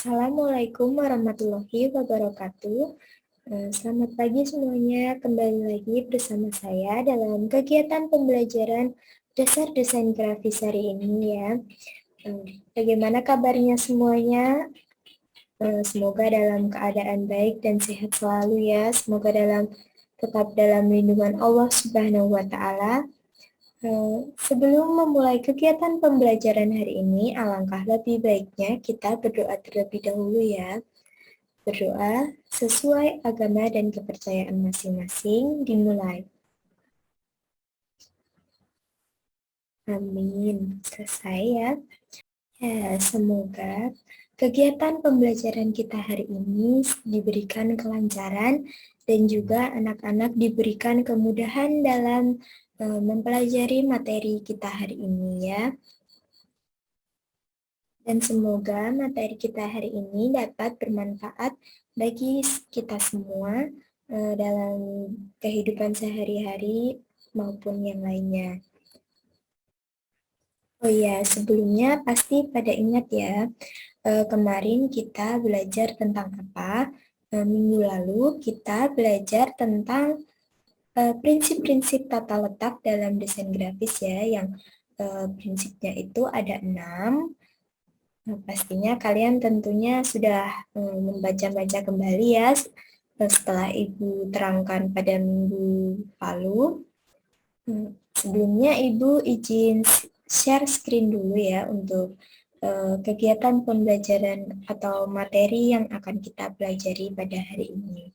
Assalamualaikum warahmatullahi wabarakatuh. Selamat pagi semuanya. Kembali lagi bersama saya dalam kegiatan pembelajaran dasar desain grafis hari ini ya. Bagaimana kabarnya semuanya? Semoga dalam keadaan baik dan sehat selalu ya. Semoga tetap dalam lindungan Allah Subhanahu wa Ta'ala. Sebelum memulai kegiatan pembelajaran hari ini, alangkah lebih baiknya kita berdoa terlebih dahulu ya. Berdoa sesuai agama dan kepercayaan masing-masing dimulai. Amin. Selesai ya. Semoga kegiatan pembelajaran kita hari ini diberikan kelancaran dan juga anak-anak diberikan kemudahan dalam mempelajari materi kita hari ini ya. Dan semoga materi kita hari ini dapat bermanfaat bagi kita semua dalam kehidupan sehari-hari maupun yang lainnya. Oh ya, sebelumnya pasti pada ingat ya, kemarin kita belajar tentang apa? Minggu lalu kita belajar tentang prinsip-prinsip tata letak dalam desain grafis ya, yang prinsipnya itu ada 6. Pastinya kalian tentunya sudah membaca-baca kembali ya setelah Ibu terangkan pada minggu lalu. Sebelumnya Ibu izin share screen dulu ya untuk kegiatan pembelajaran atau materi yang akan kita pelajari pada hari ini.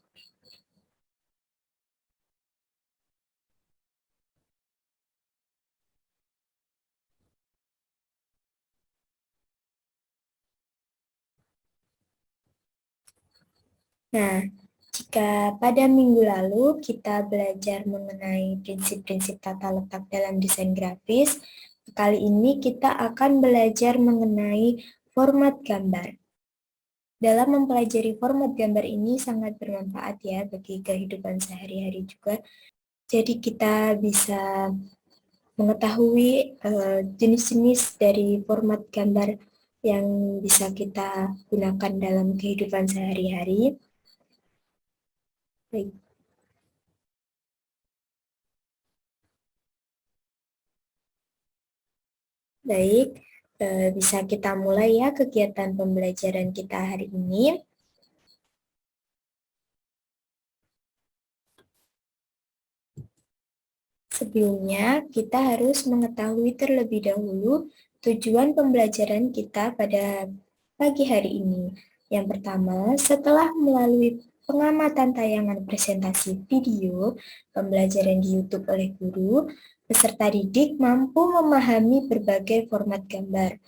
Nah, jika pada minggu lalu kita belajar mengenai prinsip-prinsip tata letak dalam desain grafis, kali ini kita akan belajar mengenai format gambar. Dalam mempelajari format gambar ini sangat bermanfaat ya bagi kehidupan sehari-hari juga. Jadi kita bisa mengetahui jenis-jenis dari format gambar yang bisa kita gunakan dalam kehidupan sehari-hari. Baik. Baik, bisa kita mulai ya kegiatan pembelajaran kita hari ini. Sebelumnya, kita harus mengetahui terlebih dahulu tujuan pembelajaran kita pada pagi hari ini. Yang pertama, setelah melalui pengamatan tayangan presentasi video pembelajaran di YouTube oleh guru, peserta didik mampu memahami berbagai format gambar.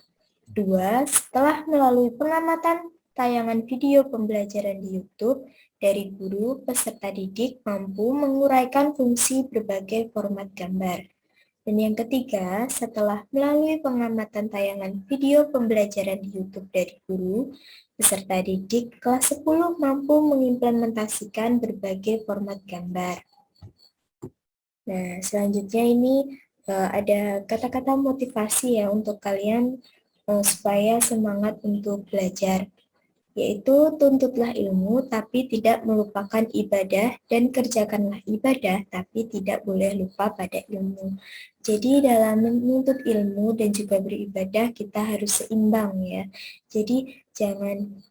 Kedua, setelah melalui pengamatan tayangan video pembelajaran di YouTube, dari guru, peserta didik mampu menguraikan fungsi berbagai format gambar. Dan yang ketiga, setelah melalui pengamatan tayangan video pembelajaran di YouTube dari guru, peserta didik kelas 10 mampu mengimplementasikan berbagai format gambar. Nah, selanjutnya ini ada kata-kata motivasi ya untuk kalian supaya semangat untuk belajar, yaitu tuntutlah ilmu tapi tidak melupakan ibadah dan kerjakanlah ibadah tapi tidak boleh lupa pada ilmu. Jadi dalam menuntut ilmu dan juga beribadah kita harus seimbang ya. Jadi jangan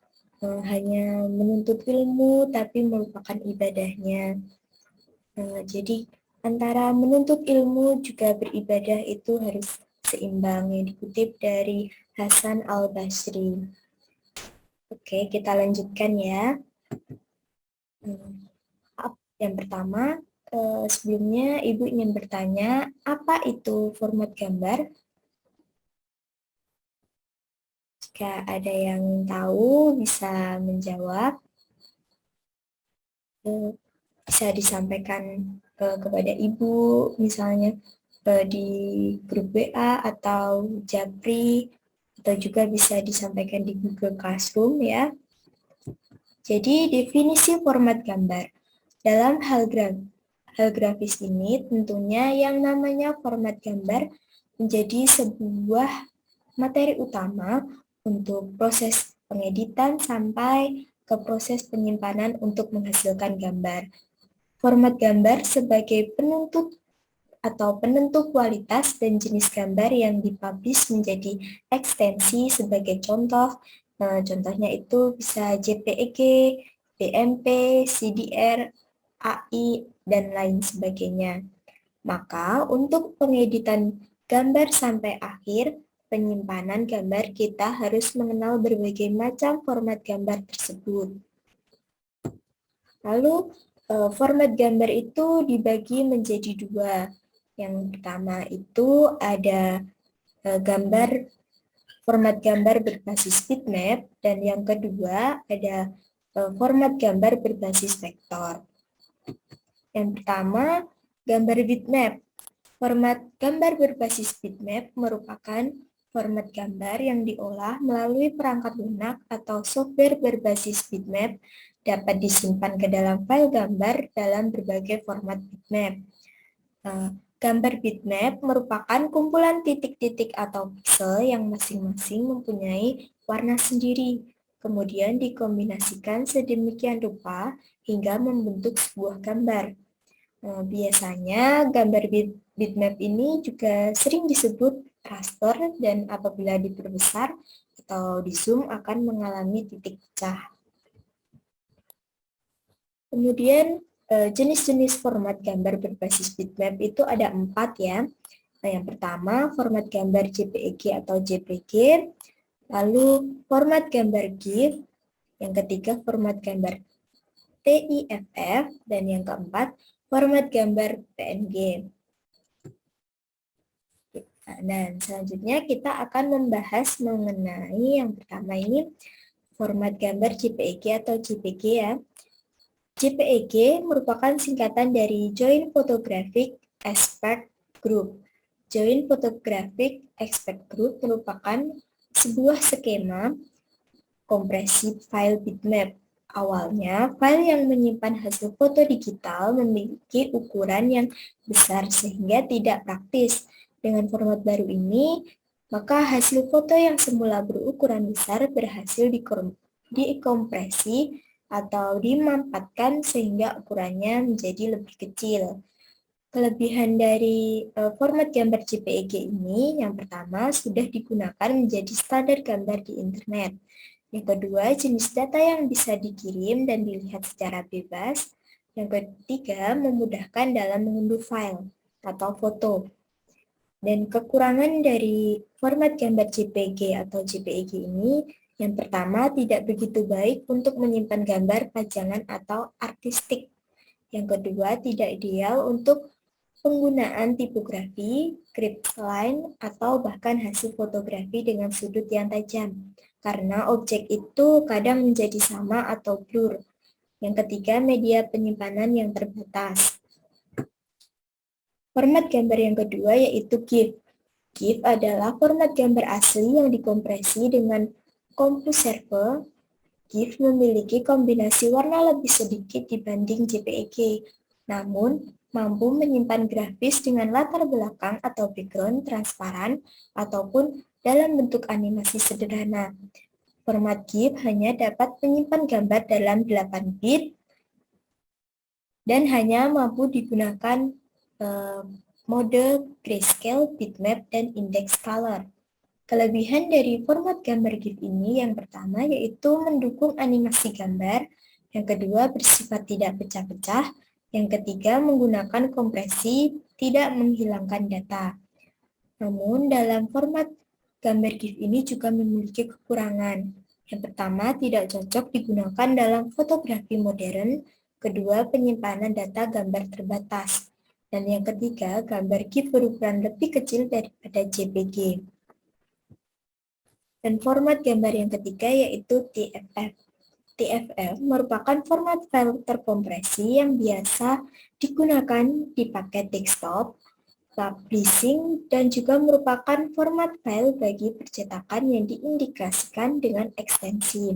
hanya menuntut ilmu tapi melupakan ibadahnya. Jadi antara menuntut ilmu juga beribadah itu harus seimbang, yang dikutip dari Hasan Al-Basri. Oke, kita lanjutkan ya. Yang pertama, sebelumnya Ibu ingin bertanya, apa itu format gambar? Jika ada yang tahu, bisa menjawab. Bisa disampaikan kepada Ibu, misalnya di grup WA atau Japri, atau juga bisa disampaikan di Google Classroom ya. Jadi definisi format gambar. Dalam hal grafis ini tentunya yang namanya format gambar menjadi sebuah materi utama untuk proses pengeditan sampai ke proses penyimpanan untuk menghasilkan gambar. Format gambar sebagai penuntut atau penentu kualitas dan jenis gambar yang dipublish menjadi ekstensi sebagai contoh. Contohnya itu bisa JPEG, BMP, CDR, AI, dan lain sebagainya. Maka untuk pengeditan gambar sampai akhir, penyimpanan gambar kita harus mengenal berbagai macam format gambar tersebut. Lalu, format gambar itu dibagi menjadi dua. Yang pertama itu ada format gambar berbasis bitmap, dan yang kedua ada format gambar berbasis vektor. Yang pertama, gambar bitmap. Format gambar berbasis bitmap merupakan format gambar yang diolah melalui perangkat lunak atau software berbasis bitmap, dapat disimpan ke dalam file gambar dalam berbagai format bitmap. Gambar bitmap merupakan kumpulan titik-titik atau pixel yang masing-masing mempunyai warna sendiri, kemudian dikombinasikan sedemikian rupa hingga membentuk sebuah gambar. Biasanya gambar bitmap ini juga sering disebut raster, dan apabila diperbesar atau di zoom akan mengalami titik pecah. Kemudian jenis-jenis format gambar berbasis bitmap itu ada 4 ya. Yang pertama format gambar JPEG atau JPG, lalu format gambar GIF, yang ketiga format gambar TIFF, dan yang keempat format gambar PNG. Dan selanjutnya kita akan membahas mengenai yang pertama ini format gambar JPEG atau JPG ya. JPEG merupakan singkatan dari Joint Photographic Aspect Group. Joint Photographic Aspect Group merupakan sebuah skema kompresi file bitmap. Awalnya, file yang menyimpan hasil foto digital memiliki ukuran yang besar sehingga tidak praktis. Dengan format baru ini, maka hasil foto yang semula berukuran besar berhasil dikompresi atau dimampatkan sehingga ukurannya menjadi lebih kecil. Kelebihan dari format gambar JPEG ini, yang pertama sudah digunakan menjadi standar gambar di internet. Yang kedua, jenis data yang bisa dikirim dan dilihat secara bebas. Yang ketiga, memudahkan dalam mengunduh file atau foto. Dan kekurangan dari format gambar JPG atau JPEG ini, yang pertama tidak begitu baik untuk menyimpan gambar pajangan atau artistik. Yang kedua, tidak ideal untuk penggunaan tipografi, script line, atau bahkan hasil fotografi dengan sudut yang tajam, karena objek itu kadang menjadi sama atau blur. Yang ketiga, media penyimpanan yang terbatas. Format gambar yang kedua yaitu GIF. GIF adalah format gambar asli yang dikompresi dengan CompuServe. GIF memiliki kombinasi warna lebih sedikit dibanding JPEG, namun mampu menyimpan grafis dengan latar belakang atau background transparan ataupun dalam bentuk animasi sederhana. Format GIF hanya dapat menyimpan gambar dalam 8 bit dan hanya mampu digunakan mode grayscale, bitmap, dan index color. Kelebihan dari format gambar GIF ini yang pertama yaitu mendukung animasi gambar, yang kedua bersifat tidak pecah-pecah, yang ketiga menggunakan kompresi tidak menghilangkan data. Namun dalam format gambar GIF ini juga memiliki kekurangan. Yang pertama tidak cocok digunakan dalam fotografi modern, kedua penyimpanan data gambar terbatas, dan yang ketiga gambar GIF berukuran lebih kecil daripada JPG. Dan format gambar yang ketiga yaitu TFF. TFF merupakan format file terkompresi yang biasa digunakan di paket desktop, publishing, dan juga merupakan format file bagi percetakan yang diindikasikan dengan ekstensi.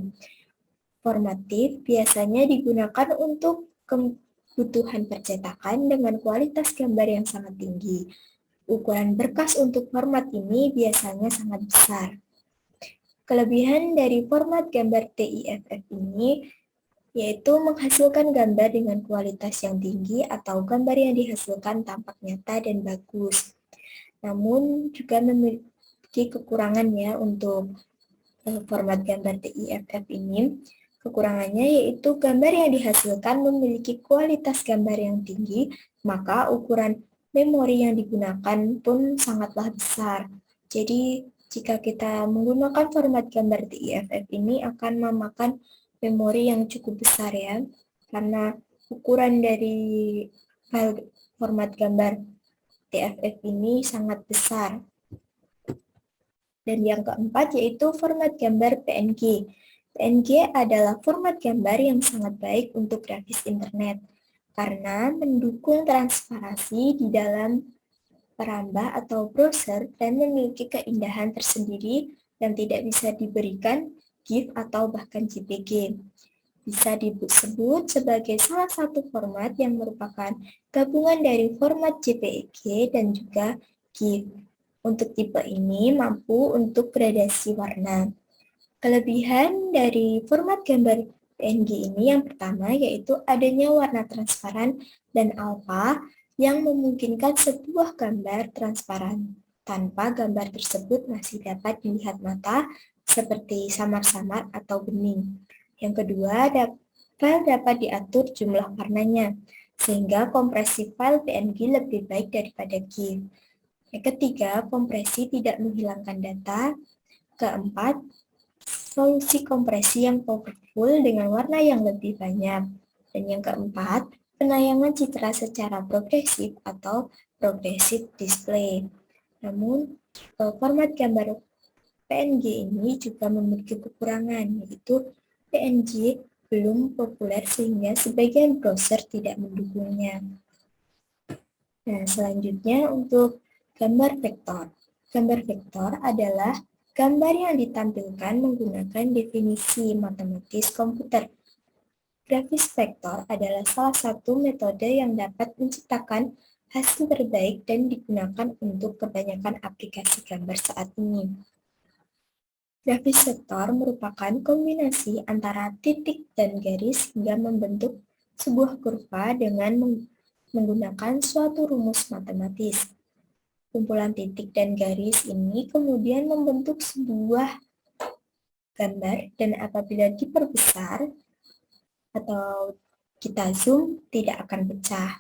Formatif biasanya digunakan untuk kebutuhan percetakan dengan kualitas gambar yang sangat tinggi. Ukuran berkas untuk format ini biasanya sangat besar. Kelebihan dari format gambar TIFF ini yaitu menghasilkan gambar dengan kualitas yang tinggi atau gambar yang dihasilkan tampak nyata dan bagus. Namun juga memiliki kekurangan ya untuk format gambar TIFF ini. Kekurangannya yaitu gambar yang dihasilkan memiliki kualitas gambar yang tinggi, maka ukuran memori yang digunakan pun sangatlah besar. Jadi, jika kita menggunakan format gambar TIFF ini akan memakan memori yang cukup besar ya, karena ukuran dari file format gambar TIFF ini sangat besar. Dan yang keempat yaitu format gambar PNG. PNG adalah format gambar yang sangat baik untuk grafis internet karena mendukung transparansi di dalam perambah atau browser dan memiliki keindahan tersendiri dan tidak bisa diberikan GIF atau bahkan JPG. Bisa disebut sebagai salah satu format yang merupakan gabungan dari format JPG dan juga GIF. Untuk tipe ini mampu untuk gradasi warna. Kelebihan dari format gambar PNG ini yang pertama yaitu adanya warna transparan dan alpha yang memungkinkan sebuah gambar transparan tanpa gambar tersebut masih dapat dilihat mata seperti samar-samar atau bening. Yang kedua, file dapat diatur jumlah warnanya sehingga kompresi file PNG lebih baik daripada GIF. Yang ketiga, kompresi tidak menghilangkan data. Keempat, solusi kompresi yang powerful dengan warna yang lebih banyak. Dan yang keempat, penayangan citra secara progresif atau progressive display. Namun, format gambar PNG ini juga memiliki kekurangan, yaitu PNG belum populer sehingga sebagian browser tidak mendukungnya. Nah, selanjutnya untuk gambar vektor. Gambar vektor adalah gambar yang ditampilkan menggunakan definisi matematis komputer. Grafis vektor adalah salah satu metode yang dapat menciptakan hasil terbaik dan digunakan untuk kebanyakan aplikasi gambar saat ini. Grafis vektor merupakan kombinasi antara titik dan garis hingga membentuk sebuah kurva dengan menggunakan suatu rumus matematis. Kumpulan titik dan garis ini kemudian membentuk sebuah gambar dan apabila diperbesar atau kita zoom tidak akan pecah.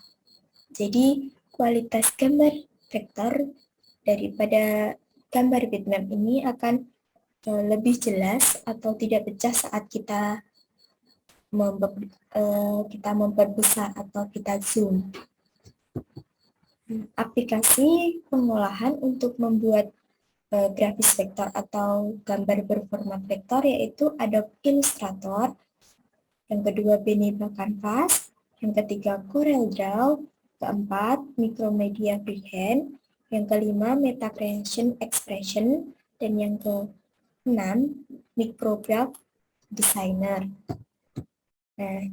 Jadi kualitas gambar vektor daripada gambar bitmap ini akan lebih jelas atau tidak pecah saat kita memperbesar atau kita zoom. Aplikasi pengolahan untuk membuat grafis vektor atau gambar berformat vektor yaitu Adobe Illustrator, yang kedua Beniva Canvas, yang ketiga Corel Draw, keempat Micromedia Freehand, yang kelima Meta Creation Expression, dan yang keenam Micrograph Designer. Nah,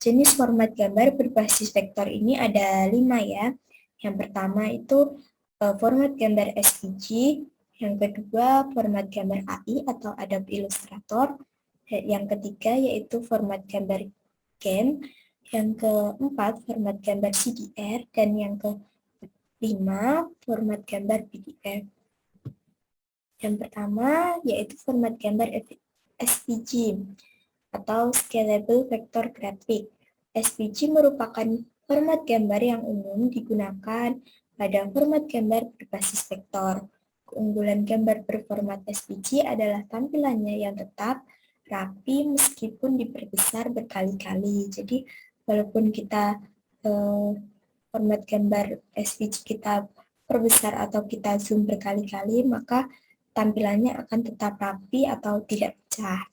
jenis format gambar berbasis vektor ini ada 5 ya. Yang pertama itu format gambar SVG, yang kedua format gambar AI atau Adobe Illustrator, yang ketiga yaitu format gambar GEM, yang keempat format gambar CDR, dan yang kelima format gambar PDF. Yang pertama yaitu format gambar SVG atau Scalable Vector Graphic. SVG merupakan format gambar yang umum digunakan pada format gambar berbasis vektor. Keunggulan gambar berformat SVG adalah tampilannya yang tetap rapi meskipun diperbesar berkali-kali. Jadi walaupun kita format gambar SVG kita perbesar atau kita zoom berkali-kali, maka tampilannya akan tetap rapi atau tidak pecah.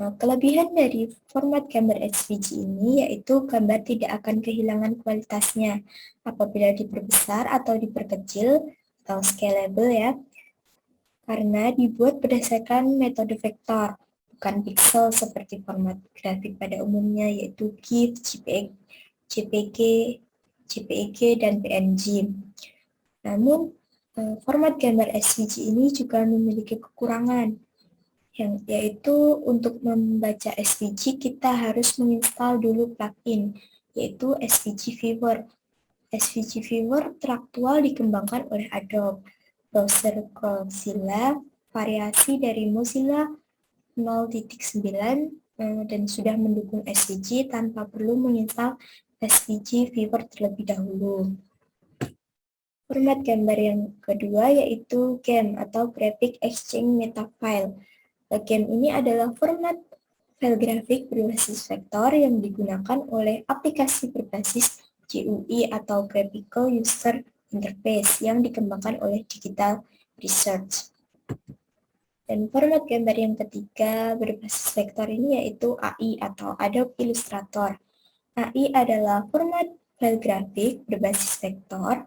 Nah, kelebihan dari format gambar SVG ini yaitu gambar tidak akan kehilangan kualitasnya apabila diperbesar atau diperkecil atau scalable ya, karena dibuat berdasarkan metode vektor, bukan pixel seperti format grafik pada umumnya yaitu GIF, JPG, JPEG, dan PNG. Namun, format gambar SVG ini juga memiliki kekurangan, yaitu untuk membaca SVG kita harus menginstal dulu plugin, yaitu SVG Viewer. SVG Viewer teraktual dikembangkan oleh Adobe. Browser Chromezilla, variasi dari Mozilla 0.9 dan sudah mendukung SVG tanpa perlu menginstal SVG Viewer terlebih dahulu. Format gambar yang kedua yaitu GEM atau Graphic Exchange Meta File. GEM ini adalah format file grafik berbasis vektor yang digunakan oleh aplikasi berbasis GUI atau Graphical User Interface yang dikembangkan oleh Digital Research. Dan format gambar yang ketiga berbasis vektor ini yaitu AI atau Adobe Illustrator. AI adalah format file grafik berbasis vektor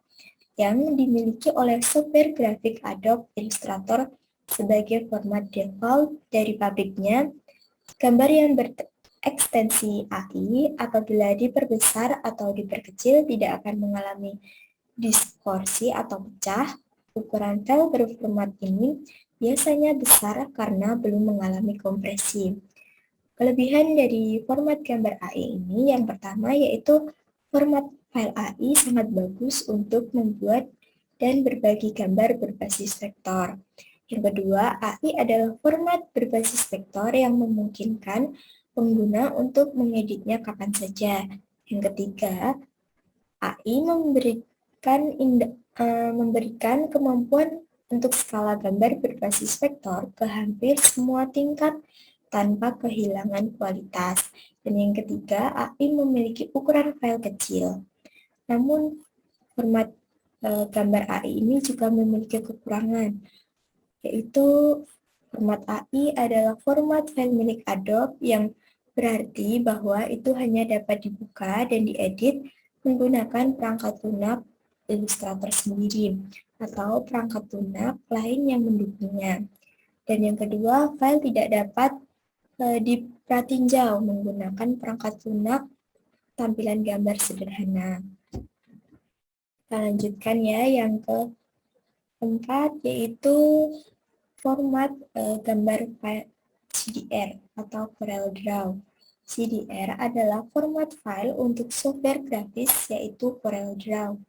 yang dimiliki oleh software grafik Adobe Illustrator sebagai format default dari pabriknya. Gambar yang berekstensi AI apabila diperbesar atau diperkecil tidak akan mengalami distorsi atau pecah. Ukuran file berformat ini biasanya besar karena belum mengalami kompresi. Kelebihan dari format gambar AI ini yang pertama yaitu format file AI sangat bagus untuk membuat dan berbagi gambar berbasis vektor. Yang kedua, AI adalah format berbasis vektor yang memungkinkan pengguna untuk mengeditnya kapan saja. Yang ketiga, AI memberikan kemampuan untuk skala gambar berbasis vektor ke hampir semua tingkat tanpa kehilangan kualitas. Dan yang ketiga, AI memiliki ukuran file kecil. Namun, format gambar AI ini juga memiliki kekurangan, yaitu format AI adalah format file milik Adobe yang berarti bahwa itu hanya dapat dibuka dan diedit menggunakan perangkat lunak Illustrator sendiri atau perangkat lunak lain yang mendukungnya. Dan yang kedua, file tidak dapat dipratinjau menggunakan perangkat lunak tampilan gambar sederhana. Kita lanjutkan ya, yang keempat yaitu format gambar file CDR atau CorelDRAW. CDR adalah format file untuk software grafis yaitu CorelDRAW.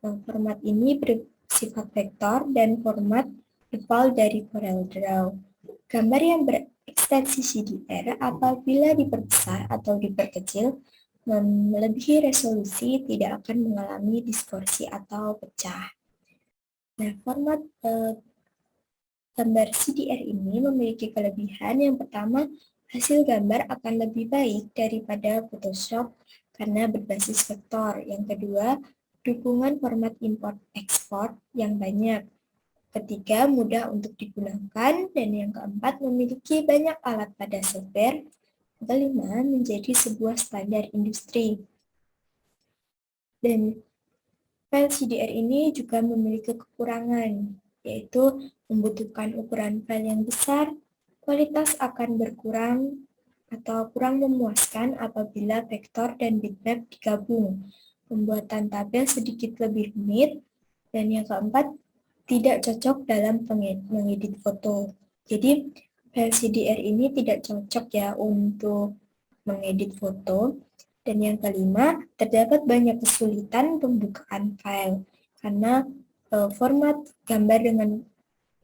Format ini bersifat vektor dan format default dari CorelDRAW. Gambar yang berekstensi CDR apabila diperbesar atau diperkecil melebihi resolusi tidak akan mengalami distorsi atau pecah. Nah, format gambar CDR ini memiliki kelebihan. Yang pertama, hasil gambar akan lebih baik daripada Photoshop karena berbasis vektor. Yang kedua, dukungan format import-ekspor yang banyak. Ketiga, mudah untuk digunakan. Dan yang keempat, memiliki banyak alat pada software. Kelima, menjadi sebuah standar industri. Dan file CDR ini juga memiliki kekurangan, yaitu membutuhkan ukuran file yang besar, kualitas akan berkurang atau kurang memuaskan apabila vektor dan bitmap digabung. Pembuatan tabel sedikit lebih rumit. Dan yang keempat, tidak cocok dalam mengedit foto. Jadi, file CDR ini tidak cocok ya untuk mengedit foto. Dan yang kelima, terdapat banyak kesulitan pembukaan file karena format gambar dengan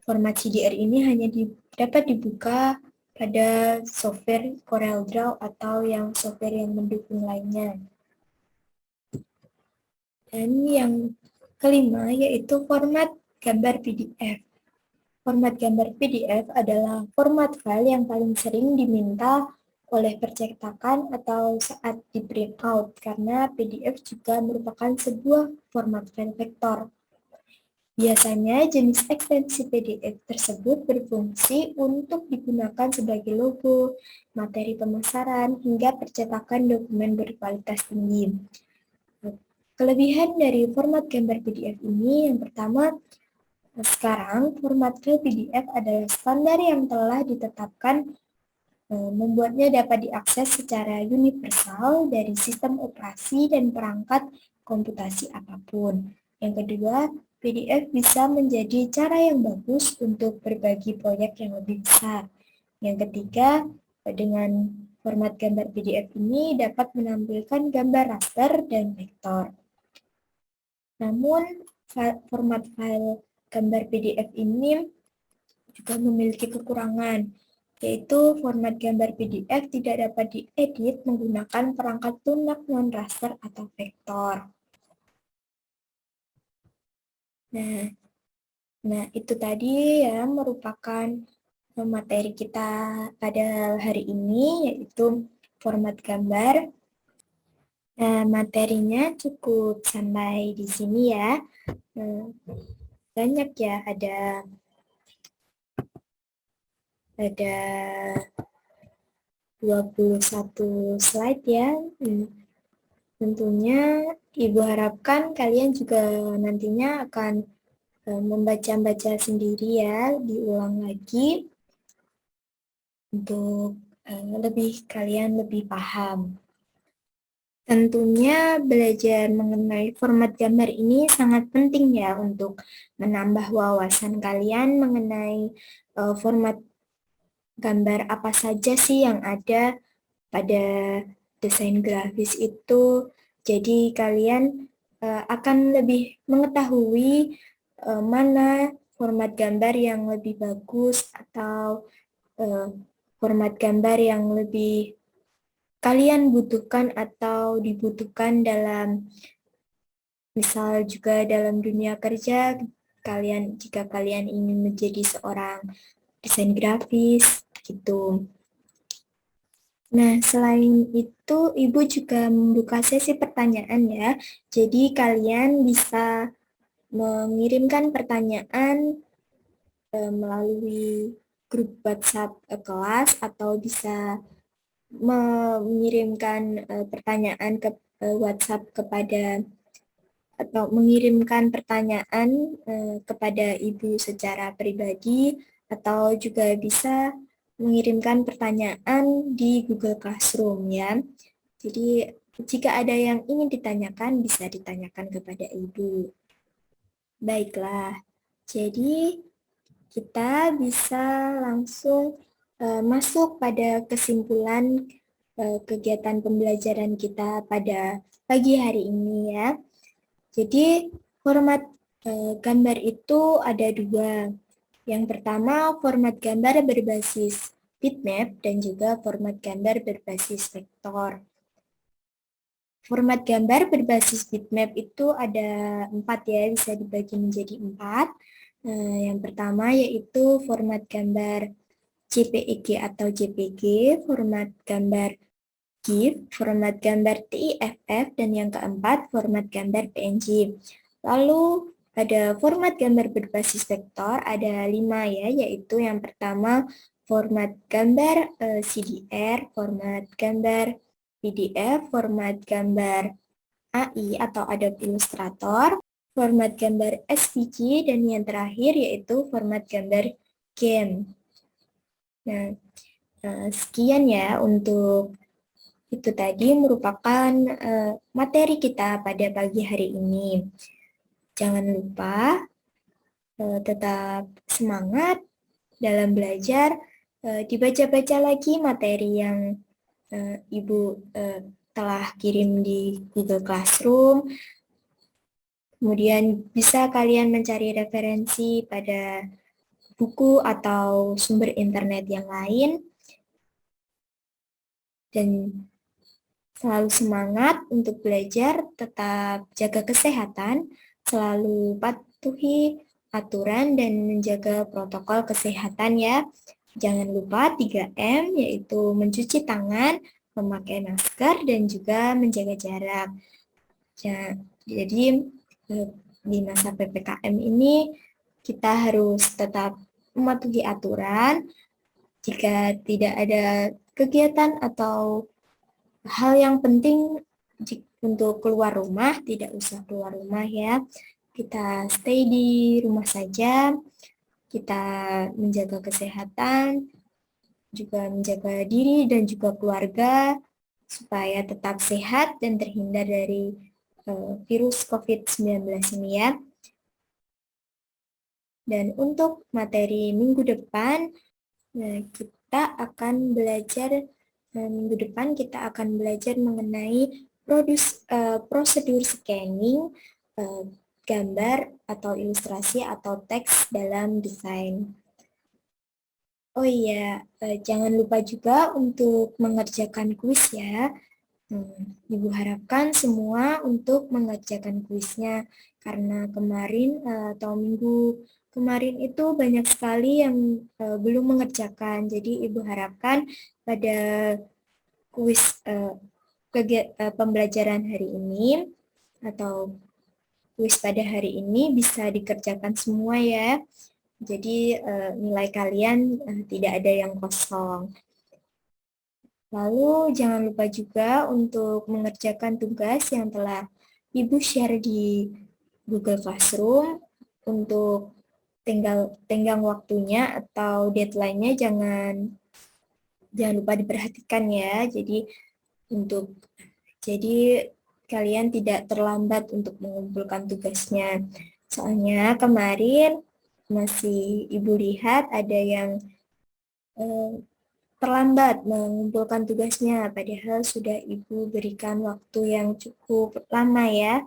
format CDR ini hanya dapat dibuka pada software CorelDRAW atau yang software yang mendukung lainnya. Dan yang kelima yaitu format gambar PDF. Format gambar PDF adalah format file yang paling sering diminta oleh percetakan atau saat di print out, karena PDF juga merupakan sebuah format file vektor. Biasanya jenis ekstensi PDF tersebut berfungsi untuk digunakan sebagai logo, materi pemasaran, hingga percetakan dokumen berkualitas tinggi. Kelebihan dari format gambar PDF ini yang pertama, sekarang format file PDF adalah standar yang telah ditetapkan, membuatnya dapat diakses secara universal dari sistem operasi dan perangkat komputasi apapun. Yang kedua, PDF bisa menjadi cara yang bagus untuk berbagi proyek yang lebih besar. Yang ketiga, dengan format gambar PDF ini dapat menampilkan gambar raster dan vektor. Namun, format file gambar PDF ini juga memiliki kekurangan, yaitu format gambar PDF tidak dapat diedit menggunakan perangkat lunak non-raster atau vektor. Nah, itu tadi ya merupakan materi kita pada hari ini, yaitu format gambar. Nah, materinya cukup sampai di sini ya. Banyak ya, ada 21 slide ya. Tentunya Ibu harapkan kalian juga nantinya akan membaca-baca sendiri ya, diulang lagi untuk kalian lebih paham. Tentunya belajar mengenai format gambar ini sangat penting ya untuk menambah wawasan kalian mengenai format gambar apa saja sih yang ada pada desain grafis itu. Jadi kalian akan lebih mengetahui mana format gambar yang lebih bagus atau format gambar yang lebih kalian butuhkan atau dibutuhkan dalam misal juga dalam dunia kerja jika kalian ingin menjadi seorang desain grafis gitu. Nah, selain itu Ibu juga membuka sesi pertanyaan ya. Jadi kalian bisa mengirimkan pertanyaan melalui grup WhatsApp kelas atau bisa mengirimkan pertanyaan ke WhatsApp atau mengirimkan pertanyaan kepada Ibu secara pribadi atau juga bisa mengirimkan pertanyaan di Google Classroom ya. Jadi jika ada yang ingin ditanyakan bisa ditanyakan kepada Ibu. Baiklah, jadi kita bisa langsung masuk pada kesimpulan kegiatan pembelajaran kita pada pagi hari ini ya. Jadi format gambar itu ada dua. Yang pertama format gambar berbasis bitmap dan juga format gambar berbasis vektor. Format gambar berbasis bitmap itu ada 4 ya, bisa dibagi menjadi 4. Yang pertama yaitu format gambar JPEG atau JPG, format gambar GIF, format gambar TIFF, dan yang keempat format gambar PNG. Lalu pada format gambar berbasis vektor ada 5 ya, yaitu yang pertama format gambar CDR, format gambar PDF, format gambar AI atau Adobe Illustrator, format gambar SVG, dan yang terakhir yaitu format gambar game. Nah, sekian ya untuk itu tadi merupakan materi kita pada pagi hari ini. Jangan lupa tetap semangat dalam belajar, dibaca-baca lagi materi yang Ibu telah kirim di Google Classroom. Kemudian bisa kalian mencari referensi pada buku atau sumber internet yang lain. Dan selalu semangat untuk belajar, tetap jaga kesehatan, selalu patuhi aturan dan menjaga protokol kesehatan ya. Jangan lupa 3M, yaitu mencuci tangan, memakai masker, dan juga menjaga jarak. Jadi di masa PPKM ini kita harus tetap mematuhi aturan. Jika tidak ada kegiatan atau hal yang penting untuk keluar rumah, tidak usah keluar rumah ya. Kita stay di rumah saja, kita menjaga kesehatan, juga menjaga diri dan juga keluarga, supaya tetap sehat dan terhindar dari virus COVID-19 ini ya. Dan untuk materi minggu depan, kita akan belajar minggu depan kita akan belajar mengenai prosedur scanning gambar atau ilustrasi atau teks dalam desain. Oh iya, jangan lupa juga untuk mengerjakan kuis ya. Ibu harapkan semua untuk mengerjakan kuisnya karena kemarin atau minggu kemarin itu banyak sekali yang belum mengerjakan. Jadi Ibu harapkan pada kuis pembelajaran hari ini atau kuis pada hari ini bisa dikerjakan semua ya. Jadi nilai kalian tidak ada yang kosong. Lalu jangan lupa juga untuk mengerjakan tugas yang telah Ibu share di Google Classroom. Untuk tenggang waktunya atau deadline-nya jangan lupa diperhatikan ya. Jadi kalian tidak terlambat untuk mengumpulkan tugasnya. Soalnya kemarin masih Ibu lihat ada yang terlambat mengumpulkan tugasnya, padahal sudah Ibu berikan waktu yang cukup lama ya.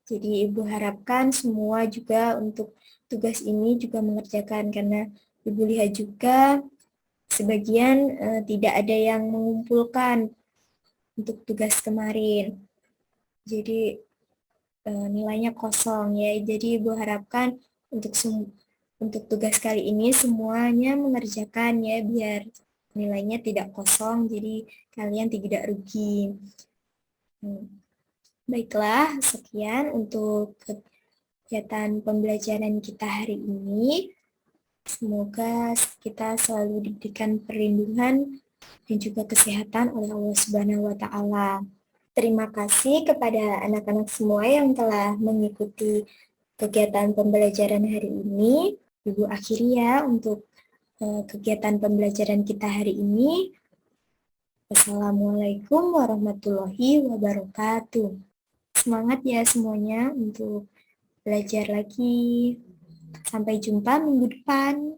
Jadi Ibu harapkan semua juga untuk tugas ini juga mengerjakan, karena Ibu lihat juga sebagian tidak ada yang mengumpulkan untuk tugas kemarin. Jadi nilainya kosong ya. Jadi Ibu harapkan untuk tugas kali ini semuanya mengerjakan ya, biar nilainya tidak kosong, jadi kalian tidak rugi. Baiklah, sekian untuk kegiatan pembelajaran kita hari ini. Semoga kita selalu diberikan perlindungan dan juga kesehatan oleh Allah Subhanahu wa Ta'ala. Terima kasih kepada anak-anak semua yang telah mengikuti kegiatan pembelajaran hari ini. Ibu akhiri ya untuk kegiatan pembelajaran kita hari ini. Wassalamualaikum warahmatullahi wabarakatuh. Semangat ya semuanya untuk belajar lagi. Sampai jumpa minggu depan.